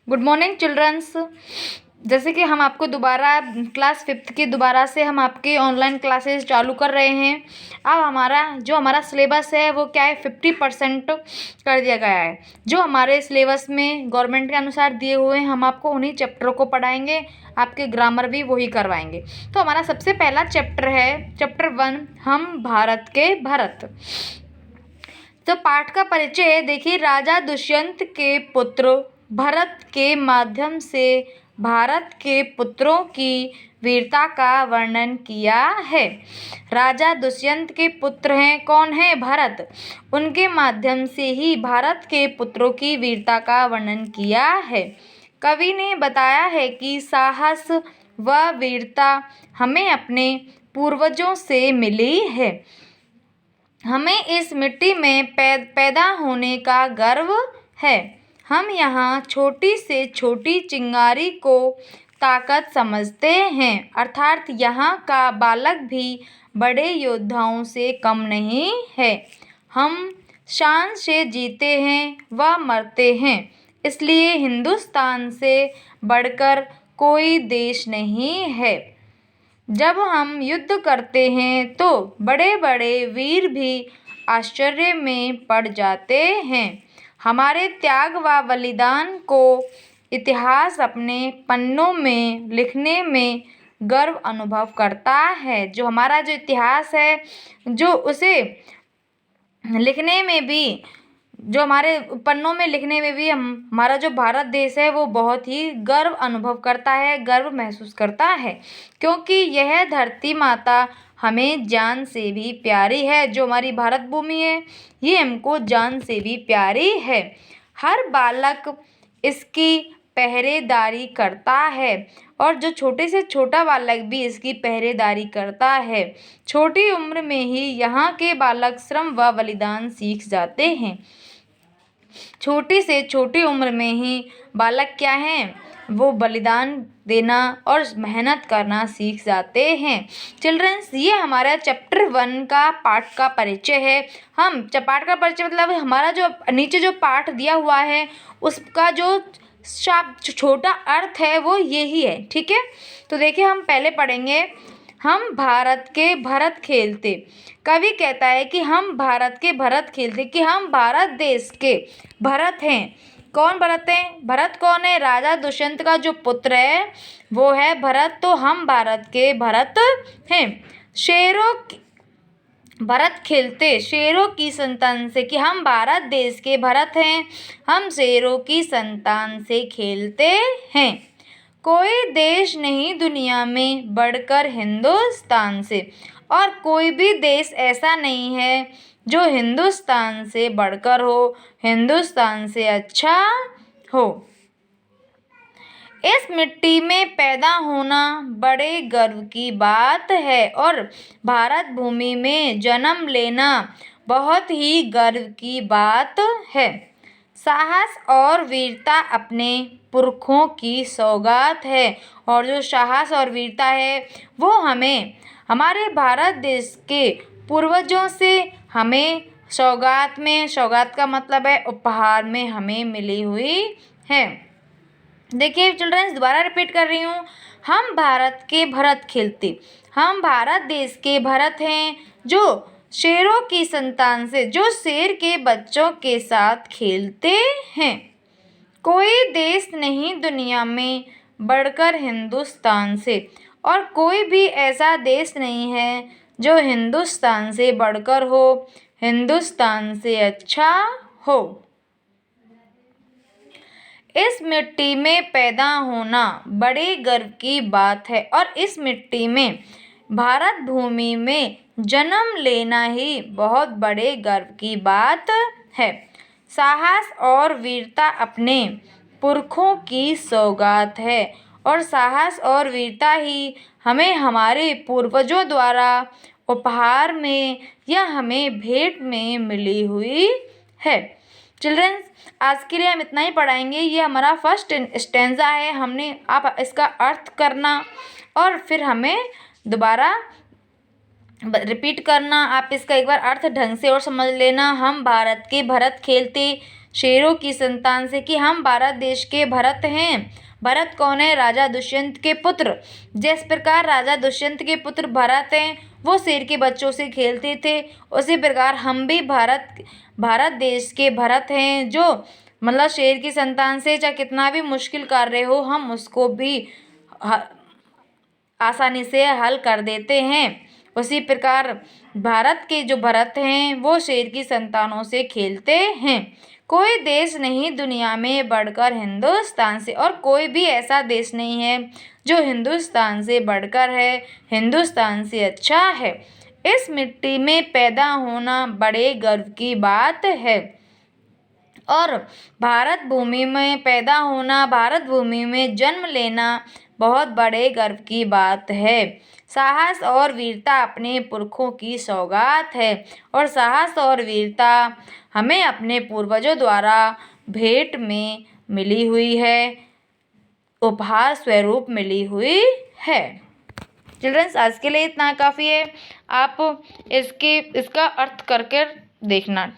Good morning children's. जैसे कि हम आपको दोबारा क्लास 5th की दोबारा से हम आपके ऑनलाइन क्लासेस चालू कर रहे हैं। अब हमारा सिलेबस है वो क्या है, 50% कर दिया गया है। जो हमारे सिलेबस में गवर्नमेंट के अनुसार दिए हुए हैं, हम आपको उन्हीं चैप्टरों को पढ़ाएंगे, आपके ग्रामर भी वही करवाएंगे। तो हमारा सबसे पहला चैप्टर है चैप्टर 1, हम भारत के भरत। तो पाठ का परिचय है, देखिए, राजा दुष्यंत के पुत्र भरत के माध्यम से भारत के पुत्रों की वीरता का वर्णन किया है। राजा दुष्यंत के पुत्र हैं कौन है, भरत। उनके माध्यम से ही भारत के पुत्रों की वीरता का वर्णन किया है। कवि ने बताया है कि साहस व वीरता हमें अपने पूर्वजों से मिली है। हमें इस मिट्टी में पैदा होने का गर्व है। हम यहाँ छोटी से छोटी चिंगारी को ताकत समझते हैं, अर्थात यहाँ का बालक भी बड़े योद्धाओं से कम नहीं है। हम शान से जीते हैं व मरते हैं, इसलिए हिंदुस्तान से बढ़कर कोई देश नहीं है। जब हम युद्ध करते हैं तो बड़े बड़े वीर भी आश्चर्य में पड़ जाते हैं। हमारे त्याग व बलिदान को इतिहास अपने पन्नों में लिखने में गर्व अनुभव करता है। जो हमारा जो इतिहास है, जो उसे लिखने में भी, जो हमारे पन्नों में लिखने में भी हमारा जो भारत देश है वो बहुत ही गर्व अनुभव करता है, गर्व महसूस करता है, क्योंकि यह धरती माता हमें जान से भी प्यारी है। जो हमारी भारत भूमि है ये हमको जान से भी प्यारी है। हर बालक इसकी पहरेदारी करता है और जो छोटे से छोटा बालक भी इसकी पहरेदारी करता है। छोटी उम्र में ही यहाँ के बालक श्रम व बलिदान सीख जाते हैं। छोटी से छोटी उम्र में ही बालक क्या हैं, वो बलिदान देना और मेहनत करना सीख जाते हैं। चिल्ड्रंस, ये हमारा चैप्टर 1 का पाठ का परिचय है। हम पाठ का परिचय मतलब हमारा जो नीचे जो पाठ दिया हुआ है उसका जो छोटा अर्थ है वो यही है, ठीक है। तो देखिए, हम पहले पढ़ेंगे, हम भारत के भरत खेलते। कवि कहता है कि हम भारत के भरत खेलते, कि हम भारत देश के भरत हैं। कौन भरत हैं? भरत कौन है? राजा दुष्यंत का जो पुत्र है वो है भरत। तो हम भारत के भरत हैं। भरत खेलते शेरों की संतान से, कि हम भारत देश के भरत हैं, हम शेरों की संतान से खेलते हैं। कोई देश नहीं दुनिया में बढ़कर हिंदुस्तान से, और कोई भी देश ऐसा नहीं है जो हिंदुस्तान से बढ़कर हो, हिंदुस्तान से अच्छा हो। इस मिट्टी में पैदा होना बड़े गर्व की बात है और भारत भूमि में जन्म लेना बहुत ही गर्व की बात है। साहस और वीरता अपने पुरखों की सौगात है, और जो साहस और वीरता है वो हमें हमारे भारत देश के पूर्वजों से हमें सौगात का मतलब है उपहार में हमें मिली हुई है। देखिए चिल्ड्रंस, दोबारा रिपीट कर रही हूँ, हम भारत के भरत खेलते। हम भारत देश के भरत हैं जो शेरों की संतान से, जो शेर के बच्चों के साथ खेलते हैं। कोई देश नहीं दुनिया में बढ़कर हिंदुस्तान से, और कोई भी ऐसा देश नहीं है जो हिंदुस्तान से बढ़कर हो, हिंदुस्तान से अच्छा हो। इस मिट्टी में पैदा होना बड़े गर्व की बात है, और इस मिट्टी में भारत भूमि में जन्म लेना ही बहुत बड़े गर्व की बात है। साहस और वीरता अपने पुरखों की सौगात है, और साहस और वीरता ही हमें हमारे पूर्वजों द्वारा उपहार में या हमें भेंट में मिली हुई है। चिल्ड्रंस, आज के लिए हम इतना ही पढ़ाएंगे। ये हमारा फर्स्ट स्टेंजा है। आप इसका अर्थ करना और फिर हमें दोबारा रिपीट करना। आप इसका एक बार अर्थ ढंग से और समझ लेना। हम भारत के भरत खेलते, शेरों की संतान से कि हम भारत देश के भरत हैं। भरत कौन है? राजा दुष्यंत के पुत्र। जिस प्रकार राजा दुष्यंत के पुत्र भरत हैं, वो शेर के बच्चों से खेलते थे, उसी प्रकार हम भी भारत देश के भरत हैं, जो मतलब शेर की संतान से चाहे कितना भी मुश्किल कार्य हो, हम उसको भी आसानी से हल कर देते हैं। उसी प्रकार भारत के जो भरत हैं, वो शेर की संतानों से खेलते हैं। कोई देश नहीं दुनिया में बढ़कर हिंदुस्तान से, और कोई भी ऐसा देश नहीं है जो हिंदुस्तान से बढ़कर है, हिंदुस्तान से अच्छा है। इस मिट्टी में पैदा होना बड़े गर्व की बात है, और भारत भूमि में पैदा होना, भारत भूमि में जन्म लेना बहुत बड़े गर्व की बात है। साहस और वीरता अपने पुरखों की सौगात है, और साहस और वीरता हमें अपने पूर्वजों द्वारा भेंट में मिली हुई है, उपहार स्वरूप मिली हुई है। चिल्ड्रंस, आज के लिए इतना काफ़ी है। आप इसका अर्थ करके देखना।